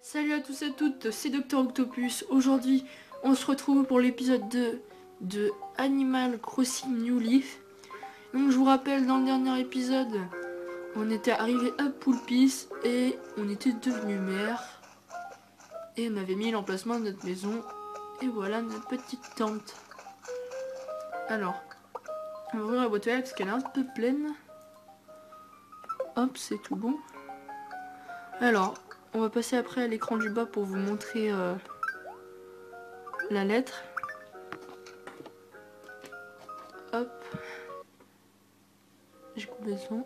Salut à tous et à toutes, c'est Docteur Octopus. Aujourd'hui, on se retrouve pour l'épisode 2 de Animal Crossing New Leaf. Donc je vous rappelle, dans le dernier épisode, on était arrivé à Poulpis et on était devenu maire. Et on avait mis l'emplacement de notre maison. Et voilà notre petite tente. Alors, on va ouvrir la boîte aux lettres parce qu'elle est un peu pleine. Hop, c'est tout bon. Alors, on va passer après à l'écran du bas pour vous montrer la lettre. Hop. J'ai coupé le son.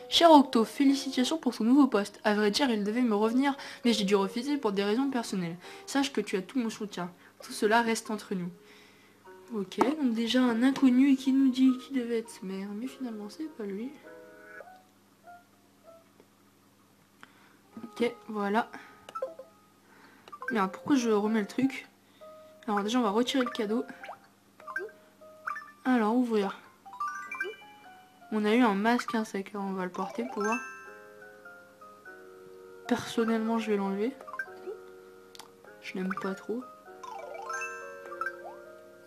Cher Octo, félicitations pour ton nouveau poste. À vrai dire, il devait me revenir, mais j'ai dû refuser pour des raisons personnelles. Sache que tu as tout mon soutien. Tout cela reste entre nous. Ok, donc déjà un inconnu qui nous dit qu'il devait être maire, mais finalement c'est pas lui. Ok, voilà. Merde, pourquoi je remets le truc? Alors déjà on va retirer le cadeau. Alors ouvrir. On a eu un masque insecte, on va le porter pour voir. Personnellement je vais l'enlever. Je n'aime pas trop.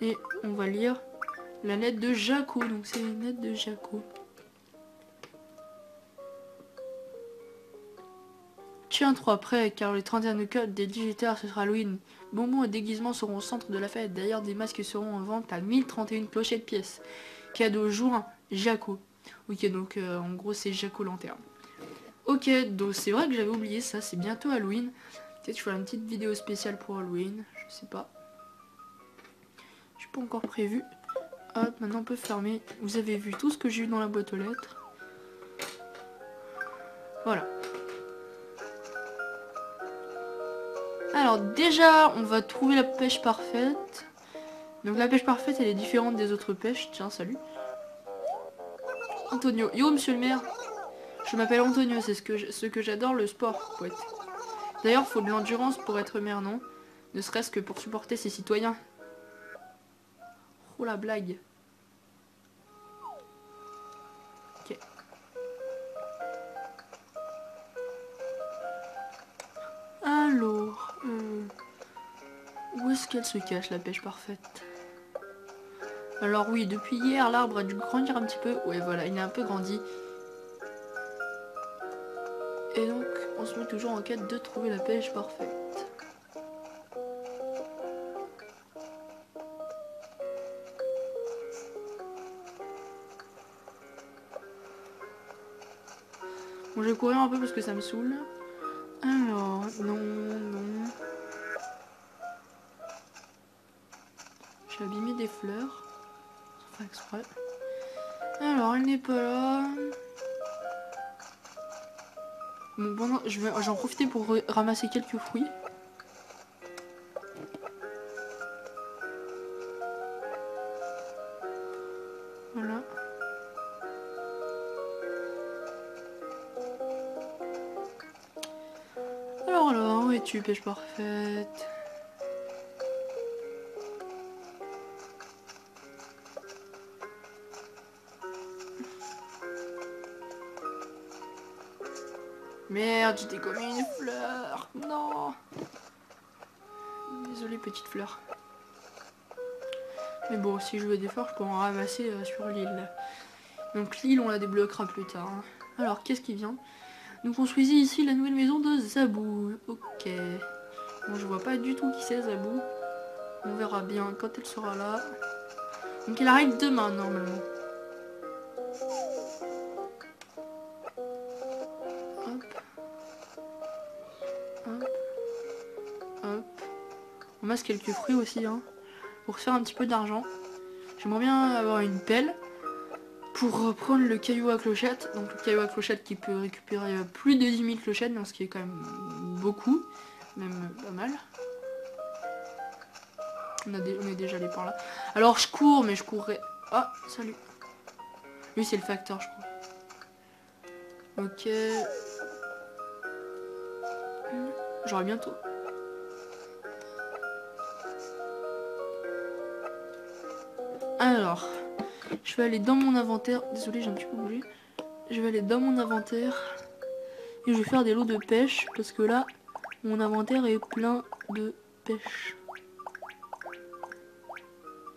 Et on va lire la lettre de Jaco. Donc c'est une lettre de Jaco. Tiens-toi prêt, car le 31 octobre, dès 18h, ce sera Halloween. Bonbons et déguisements seront au centre de la fête. D'ailleurs, des masques seront en vente à 1031 clochettes pièces. Cadeau jour, Jaco. Ok, donc en gros, c'est Jaco Lanterne. Ok, donc c'est vrai que j'avais oublié ça, c'est bientôt Halloween. Peut-être que je ferai une petite vidéo spéciale pour Halloween, je sais pas. Je suis pas encore prévu. Hop, maintenant on peut fermer. Vous avez vu tout ce que j'ai eu dans la boîte aux lettres. Voilà. Alors déjà, on va trouver la pêche parfaite. Donc la pêche parfaite, elle est différente des autres pêches. Tiens, salut. Antonio. Yo, monsieur le maire. Je m'appelle Antonio, c'est ce que j'adore, le sport, poète. D'ailleurs, faut de l'endurance pour être maire, non? Ne serait-ce que pour supporter ses citoyens. Oh la blague. Ok. Alors, où est-ce qu'elle se cache, la pêche parfaite? Alors oui, depuis hier, l'arbre a dû grandir un petit peu. Ouais, voilà, il a un peu grandi. Et donc, on se met toujours en quête de trouver la pêche parfaite. Bon, je vais courir un peu parce que ça me saoule. Alors, non. J'ai abîmé des fleurs. Sans faire exprès. Alors, elle n'est pas là. Bon, pendant, j'en profiter pour ramasser quelques fruits. Voilà. Alors, où es-tu, pêche parfaite? Merde, j'étais comme une fleur. Non. Désolée, petite fleur. Mais bon, si je veux des fleurs, je peux en ramasser sur l'île. Donc l'île, on la débloquera plus tard. Hein. Alors, qu'est-ce qui vient? Nous construisons ici la nouvelle maison de Zabou. Ok. Bon, je vois pas du tout qui c'est Zabou. On verra bien quand elle sera là. Donc elle arrive demain, normalement. Hop. Hop. Hop. On masse quelques fruits aussi, hein. Pour se faire un petit peu d'argent. J'aimerais bien avoir une pelle. Pour prendre le caillou à clochette, donc le caillou à clochette qui peut récupérer plus de 10 000 clochettes, donc ce qui est quand même beaucoup, même pas mal. On est déjà allé par là. Alors je cours, mais je courrais... Ah, salut. Lui c'est le facteur, je crois. Ok. J'aurai bientôt. Alors, je vais aller dans mon inventaire. Désolé, j'ai un petit peu bougé. Je vais aller dans mon inventaire. Et je vais faire des lots de pêche parce que là, mon inventaire est plein de pêche.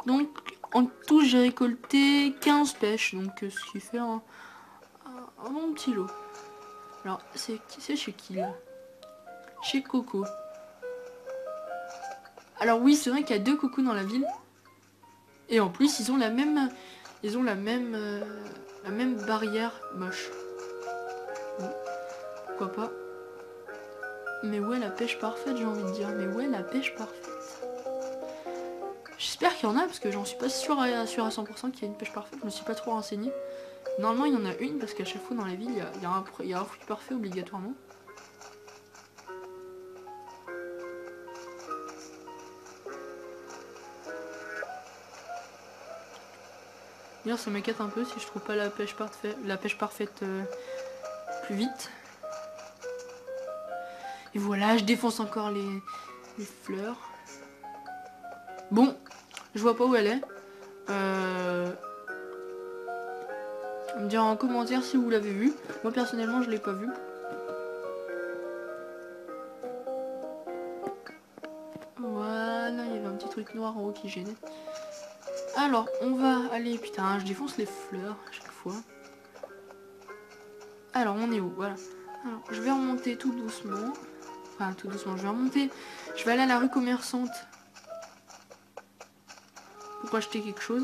Donc, en tout, j'ai récolté 15 pêches. Donc, ce qui fait un bon petit lot. Alors, c'est chez qui là? Chez Coco. Alors oui, c'est vrai qu'il y a 2 cocos dans la ville. Et en plus, ils ont la même barrière moche. Bon, pourquoi pas. Mais ouais, la pêche parfaite, j'ai envie de dire. Mais ouais, la pêche parfaite. J'espère qu'il y en a, parce que j'en suis pas sûr à 100% qu'il y a une pêche parfaite. Je me suis pas trop renseigné. Normalement, il y en a une, parce qu'à chaque fois dans la ville, il y a un fruit parfait obligatoirement. D'ailleurs, ça m'inquiète un peu si je trouve pas la pêche parfaite plus vite. Et voilà, je défonce encore les fleurs. Bon, je vois pas où elle est. Me dire en commentaire si vous l'avez vue. Moi personnellement, je l'ai pas vue. Voilà, il y avait un petit truc noir en haut qui gênait. Alors, on va aller... Putain, je défonce les fleurs à chaque fois. Alors, on est où? Voilà. Alors, je vais remonter tout doucement. Enfin, tout doucement, je vais remonter. Je vais aller à la rue commerçante. Pour acheter quelque chose.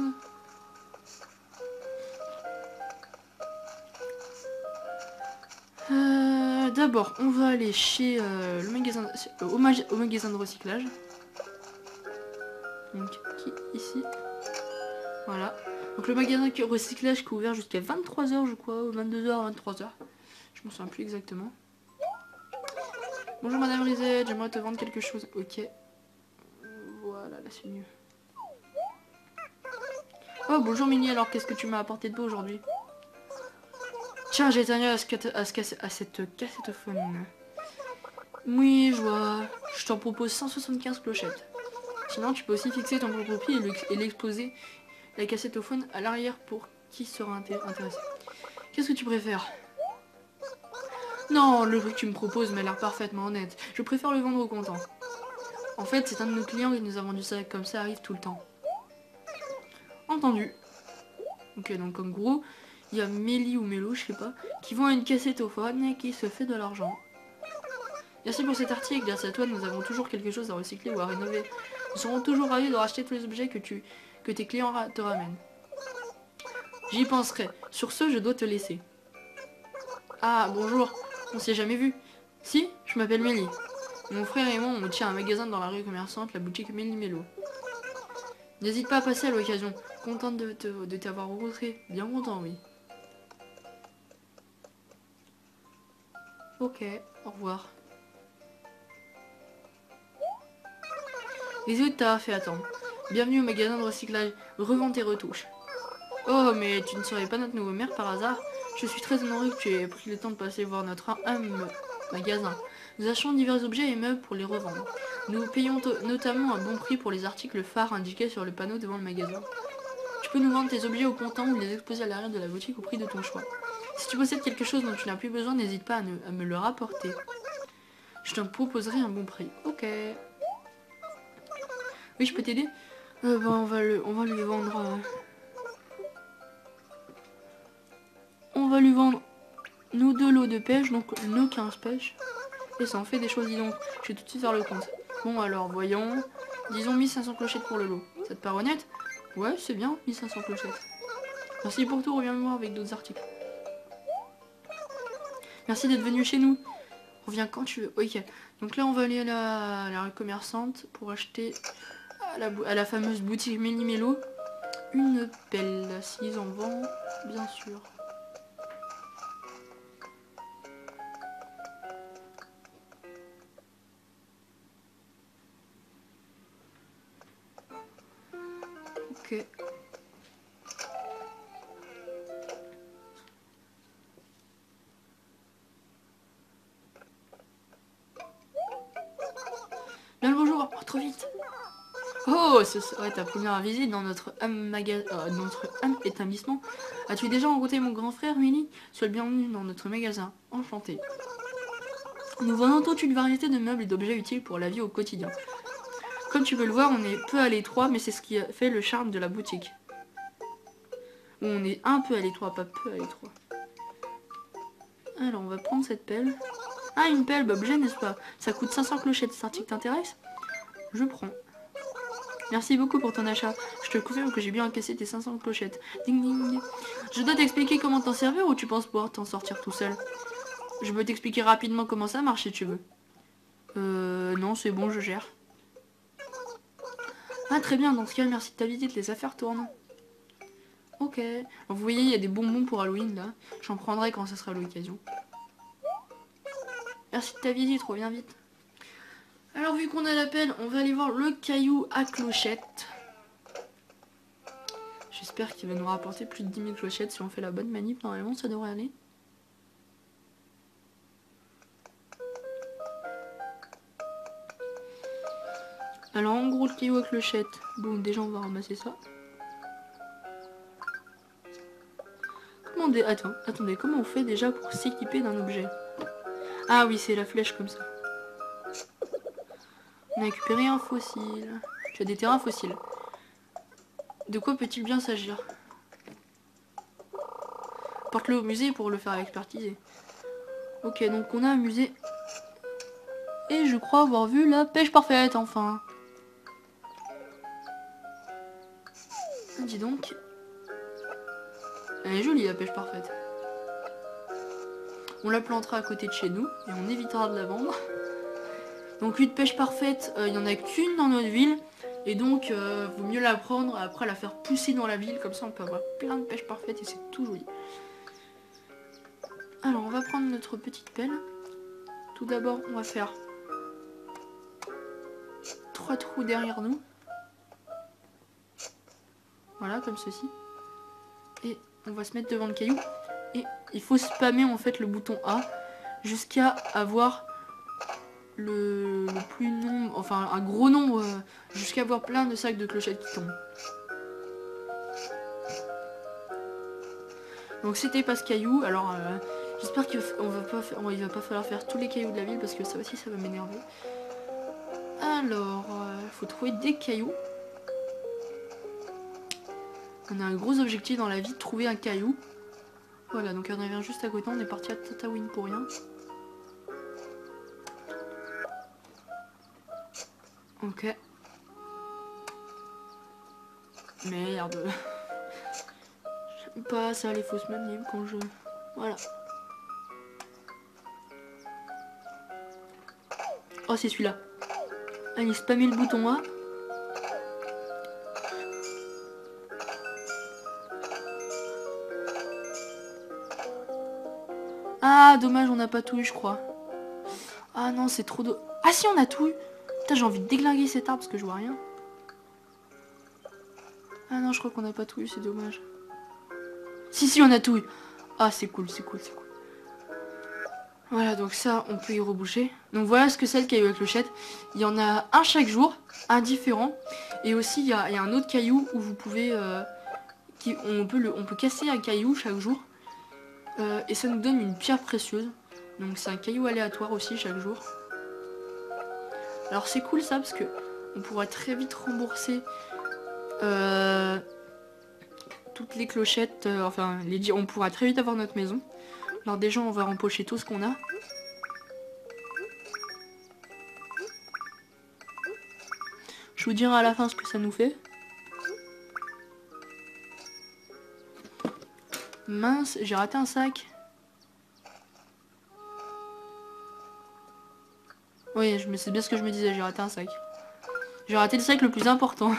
D'abord, on va aller chez le magasin, au magasin de recyclage. Donc, ici. Voilà. Donc le magasin de recyclage qui est ouvert jusqu'à 23h je crois, 22h, 23h. Je m'en souviens plus exactement. Bonjour Madame Risette, j'aimerais te vendre quelque chose. Ok. Voilà, là c'est mieux. Oh bonjour Mini, alors qu'est-ce que tu m'as apporté de beau aujourd'hui? Tiens, j'ai éteigné à cette cassettophone. Oui, je vois. Je t'en propose 175 clochettes. Sinon, tu peux aussi fixer ton propre prix et l'exposer, la cassettophone, à l'arrière pour qui sera intéressé. Qu'est-ce que tu préfères? Non, le prix que tu me proposes m'a l'air parfaitement honnête. Je préfère le vendre au comptant. En fait, c'est un de nos clients qui nous a vendu ça, comme ça arrive tout le temps. Entendu. Ok, donc en gros, il y a Mélie ou Mélo, je sais pas, qui vend une cassettophone et qui se fait de l'argent. Merci pour cet article, grâce à toi, nous avons toujours quelque chose à recycler ou à rénover. Nous serons toujours ravis de racheter tous les objets que tes clients te ramènent. J'y penserai. Sur ce, je dois te laisser. Ah, bonjour. On s'est jamais vu. Si, je m'appelle Mélie. Mon frère et moi, on tient un magasin dans la rue commerçante, la boutique Mélie Mélo. N'hésite pas à passer à l'occasion. Contente de t'avoir rencontré. Bien content, oui. Ok, au revoir. Désolé de t'avoir fait attendre. Bienvenue au magasin de recyclage. Revends tes retouches. Oh, mais tu ne serais pas notre nouveau maire par hasard? Je suis très honoré que tu aies pris le temps de passer voir notre magasin. Nous achetons divers objets et meubles pour les revendre. Nous payons notamment un bon prix pour les articles phares indiqués sur le panneau devant le magasin. Tu peux nous vendre tes objets au comptant ou les exposer à l'arrière de la boutique au prix de ton choix. Si tu possèdes quelque chose dont tu n'as plus besoin, n'hésite pas à me le rapporter. Je te proposerai un bon prix. Ok. Oui, je peux t'aider? On va lui vendre... On va lui vendre nos 2 lots de pêche, donc nos 15 pêches. Et ça en fait des choses, dis donc. Je vais tout de suite faire le compte. Bon alors, voyons. Disons 1500 clochettes pour le lot. Ça te paraît honnête? Ouais, c'est bien, 1500 clochettes. Merci pour tout, reviens me voir avec d'autres articles. Merci d'être venu chez nous. Reviens quand tu veux. Ok, donc là on va aller à la rue commerçante pour acheter à la fameuse boutique Mélie Mélo une pelle, s'ils en vendent, bien sûr. Ok. Bien le bonjour, oh, trop vite. Oh, ce serait ta première visite dans notre établissement. As-tu déjà rencontré mon grand frère, Mélie? Sois le bienvenu dans notre magasin. Enchanté. Nous vendons toute une variété de meubles et d'objets utiles pour la vie au quotidien. Comme tu peux le voir, on est peu à l'étroit, mais c'est ce qui fait le charme de la boutique. On est un peu à l'étroit, pas peu à l'étroit. Alors, on va prendre cette pelle. Ah, une pelle, objet, n'est-ce pas? Ça coûte 500 clochettes, c'est un truc qui t'intéresse? Je prends. Merci beaucoup pour ton achat. Je te confirme que j'ai bien encaissé tes 500 clochettes. Ding ding. Je dois t'expliquer comment t'en servir ou tu penses pouvoir t'en sortir tout seul? Je peux t'expliquer rapidement comment ça marche si tu veux. Non, c'est bon, je gère. Ah, très bien, dans ce cas, merci de ta visite, les affaires tournent. Ok. Alors, vous voyez, il y a des bonbons pour Halloween, là. J'en prendrai quand ça sera l'occasion. Merci de ta visite, reviens vite. Alors, vu qu'on a la pelle, on va aller voir le caillou à clochettes. J'espère qu'il va nous rapporter plus de 10 000 clochettes si on fait la bonne manip. Normalement, ça devrait aller. Alors, en gros, le caillou à clochettes. Bon, déjà, on va ramasser ça. Attendez, comment on fait déjà pour s'équiper d'un objet? Ah oui, c'est la flèche comme ça. On a récupéré un fossile. Tu as des terrains fossiles. De quoi peut-il bien s'agir? Porte-le au musée pour le faire expertiser. Ok, donc on a un musée. Et je crois avoir vu la pêche parfaite, enfin. Ah, dis donc. Elle est jolie la pêche parfaite. On la plantera à côté de chez nous et on évitera de la vendre. Donc une pêche parfaite, il n'y en a qu'une dans notre ville. Et donc vaut mieux la prendre, après la faire pousser dans la ville. Comme ça on peut avoir plein de pêches parfaites et c'est tout joli. Alors on va prendre notre petite pelle. Tout d'abord on va faire 3 trous derrière nous. Voilà, comme ceci. Et on va se mettre devant le caillou. Et il faut spammer en fait le bouton A jusqu'à avoir le plus nombre, enfin un gros nombre, jusqu'à avoir plein de sacs de clochettes qui tombent. Donc c'était pas ce caillou, alors j'espère qu'il va pas falloir faire tous les cailloux de la ville parce que ça aussi ça va m'énerver. Alors, faut trouver des cailloux. On a un gros objectif dans la vie, de trouver un caillou. Voilà, donc on revient juste à côté, on est parti à Tatooine pour rien. Ok. Merde. J'aime pas ça les fausses manips quand je... Voilà. Oh c'est celui-là. Allez, spammer le bouton A. Ah dommage on n'a pas tout eu je crois. Ah non c'est trop de... Ah si on a tout eu. Putain j'ai envie de déglinguer cet arbre parce que je vois rien. Ah non je crois qu'on n'a pas tout eu, c'est dommage. Si on a tout eu. Ah c'est cool, c'est cool, c'est cool. Voilà donc ça on peut y reboucher. Donc voilà ce que c'est le caillou à clochette. Il y en a un chaque jour, un différent. Et aussi il y a un autre caillou où vous pouvez... on peut casser un caillou chaque jour. Et ça nous donne une pierre précieuse. Donc c'est un caillou aléatoire aussi chaque jour. Alors c'est cool ça parce que on pourra très vite rembourser toutes les clochettes, on pourra très vite avoir notre maison. Alors déjà on va rempocher tout ce qu'on a. Je vous dirai à la fin ce que ça nous fait. Mince, j'ai raté un sac. Oui, c'est bien ce que je me disais, j'ai raté un sac. J'ai raté le sac le plus important.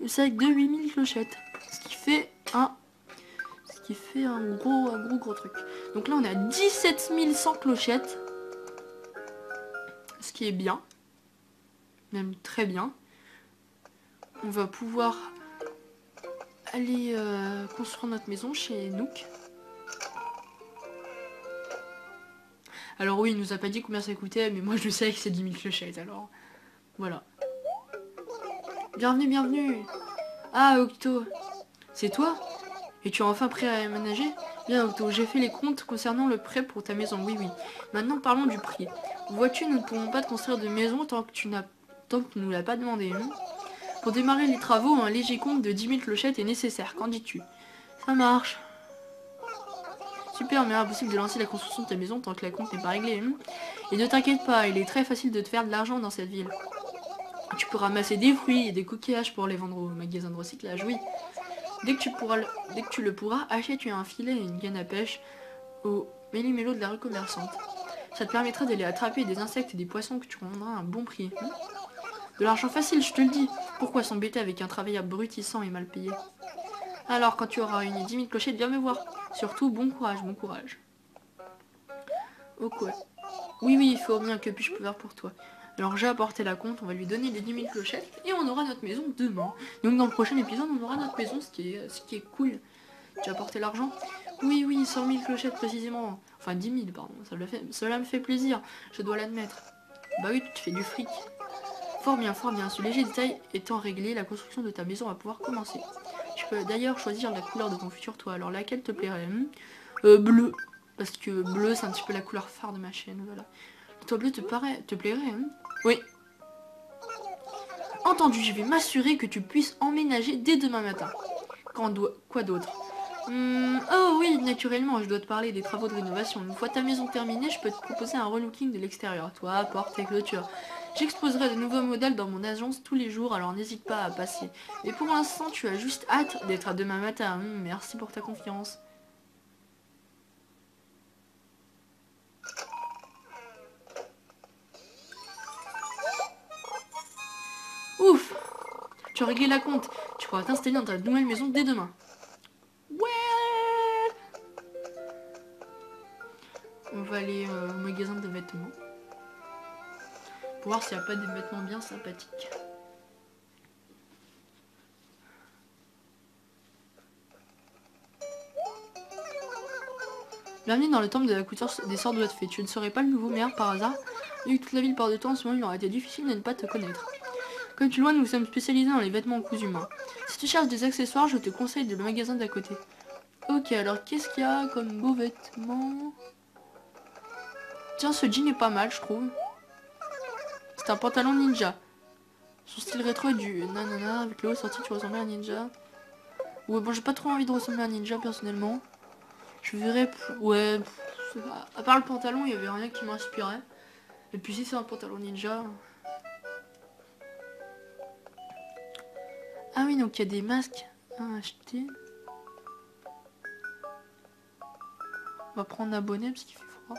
Le sac de 8000 clochettes. Ce qui fait un gros truc. Donc là on est à 17 100 clochettes. Ce qui est bien. Même très bien. On va pouvoir aller construire notre maison chez Nook. Alors oui, il nous a pas dit combien ça coûtait, mais moi je sais que c'est 10 000 clochettes, alors voilà. Bienvenue, bienvenue. Ah Octo, c'est toi? Et tu es enfin prêt à aménager? Bien Octo, j'ai fait les comptes concernant le prêt pour ta maison, oui oui. Maintenant parlons du prix. Vois-tu, nous ne pourrons pas te construire de maison tant que tu nous l'as pas demandé. Hein. Pour démarrer les travaux, un léger compte de 10 000 clochettes est nécessaire, qu'en dis-tu? Ça marche. Super, mais impossible de lancer la construction de ta maison tant que la compte n'est pas réglée. Hein. Et ne t'inquiète pas, il est très facile de te faire de l'argent dans cette ville. Tu peux ramasser des fruits et des coquillages pour les vendre au magasin de recyclage, oui. Dès que tu le pourras, achète un filet et une canne à pêche au méli-mélo de la rue commerçante. Ça te permettra d'aller attraper des insectes et des poissons que tu rendras à un bon prix. Hein. De l'argent facile, je te le dis. Pourquoi s'embêter avec un travail abrutissant et mal payé? Alors, quand tu auras réuni 10 000 clochettes, viens me voir. Surtout, bon courage, bon courage. Oh quoi? Oui, oui, il faut bien, que puis-je faire pour toi? Alors j'ai apporté la compte, on va lui donner les 10 000 clochettes et on aura notre maison demain. Donc dans le prochain épisode, on aura notre maison, ce qui est cool. Tu as apporté l'argent? Oui, oui, 100 000 clochettes précisément. Enfin 10 000, pardon, cela me fait plaisir, je dois l'admettre. Bah oui, tu te fais du fric. Fort bien, ce léger détail étant réglé, la construction de ta maison va pouvoir commencer. Tu peux d'ailleurs choisir la couleur de ton futur toit, alors laquelle te plairait? Bleu. Parce que bleu, c'est un petit peu la couleur phare de ma chaîne, voilà. Le toit bleu te plairait, hein? Oui. Entendu, je vais m'assurer que tu puisses emménager dès demain matin. Quoi d'autre? Oh oui, naturellement, je dois te parler des travaux de rénovation. Une fois ta maison terminée, je peux te proposer un relooking de l'extérieur. Toit, porte et clôture. J'exposerai de nouveaux modèles dans mon agence tous les jours, alors n'hésite pas à passer. Mais pour l'instant, tu as juste hâte d'être à demain matin. Merci pour ta confiance. Ouf! Tu as réglé la compte. Tu pourras t'installer dans ta nouvelle maison dès demain. Ouais! On va aller au magasin de vêtements. Pour voir s'il n'y a pas des vêtements bien sympathiques. Bienvenue dans le temple de la couture des sorts de la fée. Tu ne serais pas le nouveau maire par hasard? Vu que toute la ville part de toi en ce moment, il aurait été difficile de ne pas te connaître. Comme tu le vois, nous sommes spécialisés dans les vêtements en cousu main. Si tu cherches des accessoires, je te conseille le magasin d'à côté. Ok, alors qu'est-ce qu'il y a comme beaux vêtements? Tiens, ce jean est pas mal, je trouve. C'est un pantalon ninja. Son style rétro est du nanana, avec le haut sorti, tu ressembles à un ninja. Ouais, bon, j'ai pas trop envie de ressembler à un ninja, personnellement. Je verrais... Ouais, à part le pantalon, il y avait rien qui m'inspirait. Et puis si c'est un pantalon ninja... Ah oui, donc il y a des masques à acheter. On va prendre un bonnet parce qu'il fait froid.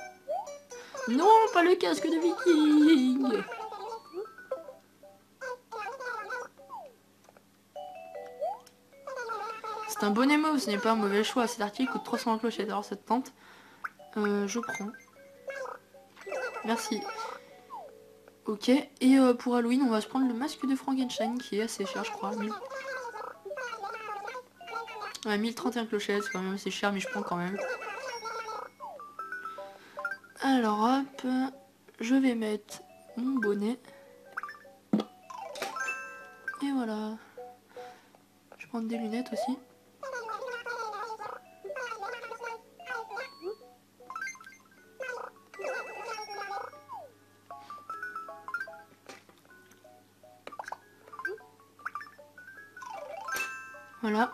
Non, pas le casque de viking. C'est un bonnet mauve, ce n'est pas un mauvais choix. Cet article coûte 300 clochettes, alors cette tente. Je prends. Merci. Ok, et pour Halloween, on va se prendre le masque de Frankenstein qui est assez cher, je crois. Ouais, 1031 clochettes, c'est quand même assez cher, mais je prends quand même. Alors hop, je vais mettre mon bonnet. Et voilà. Je vais prendre des lunettes aussi. Voilà.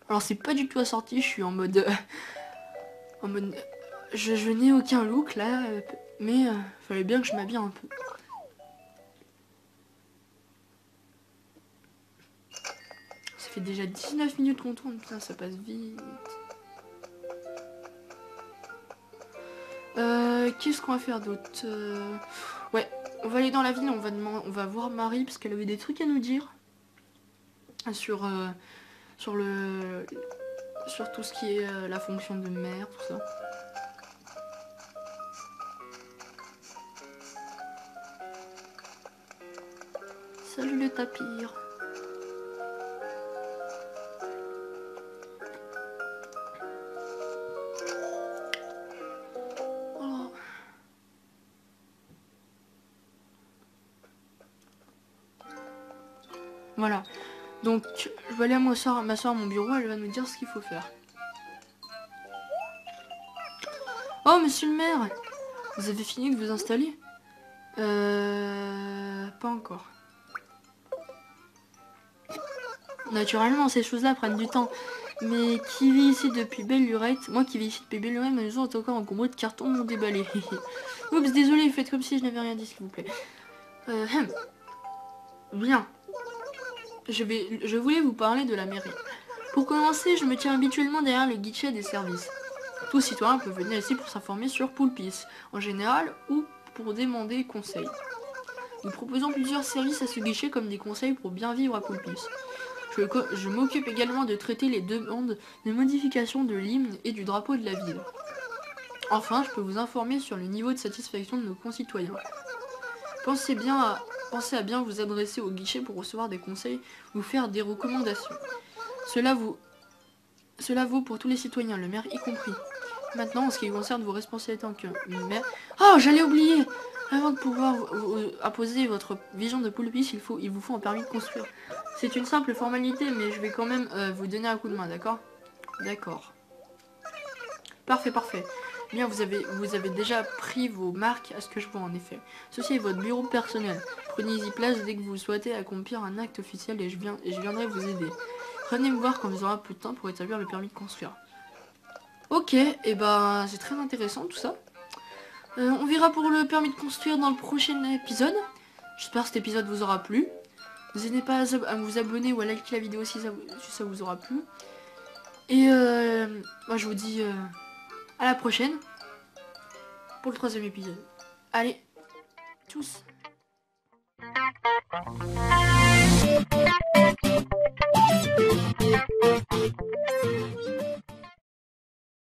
Alors c'est pas du tout assorti, je suis en mode... Je n'ai aucun look là, mais fallait bien que je m'habille un peu. Ça fait déjà 19 minutes qu'on tourne, putain ça passe vite. Qu'est-ce qu'on va faire d'autre? Ouais, on va aller dans la ville, on va voir Marie parce qu'elle avait des trucs à nous dire. Sur tout ce qui est la fonction de maire, tout ça. Salut le tapir. Oh. Voilà. Donc je vais aller m'asseoir à mon bureau, elle va nous dire ce qu'il faut faire. Oh, monsieur le maire, vous avez fini de vous installer? Pas encore. Naturellement, ces choses-là prennent du temps. Mais qui vit ici depuis belle lurette? Moi qui vis ici depuis belle lurette, ma maison est encore encombrée de cartons non déballés. Oups, désolé, faites comme si je n'avais rien dit, s'il vous plaît. Bien. Je voulais vous parler de la mairie. Pour commencer, je me tiens habituellement derrière le guichet des services. Tout citoyen peut venir ici pour s'informer sur Poulpis, en général, ou pour demander conseil. Nous proposons plusieurs services à ce guichet comme des conseils pour bien vivre à Poulpis. Je m'occupe également de traiter les demandes de modification de l'hymne et du drapeau de la ville. Enfin, je peux vous informer sur le niveau de satisfaction de nos concitoyens. Pensez à bien vous adresser au guichet pour recevoir des conseils ou faire des recommandations. Cela vaut pour tous les citoyens, le maire y compris. Maintenant, en ce qui concerne vos responsabilités en tant que maire... Oh, j'allais oublier! Avant de pouvoir apposer votre vision de Poulpis, il vous faut un permis de construire. C'est une simple formalité, mais je vais quand même vous donner un coup de main, d'accord? D'accord. Parfait, parfait. Bien, vous avez déjà pris vos marques à ce que je vois en effet. Ceci est votre bureau personnel. Prenez-y place dès que vous souhaitez accomplir un acte officiel et je viendrai vous aider. Venez me voir quand vous aurez un peu de temps pour établir le permis de construire. Ok, et ben c'est très intéressant tout ça. On verra pour le permis de construire dans le prochain épisode. J'espère que cet épisode vous aura plu. N'hésitez pas à vous abonner ou à liker la vidéo si ça vous aura plu. Et moi je vous dis à la prochaine pour le 3e épisode. Allez, tchuss.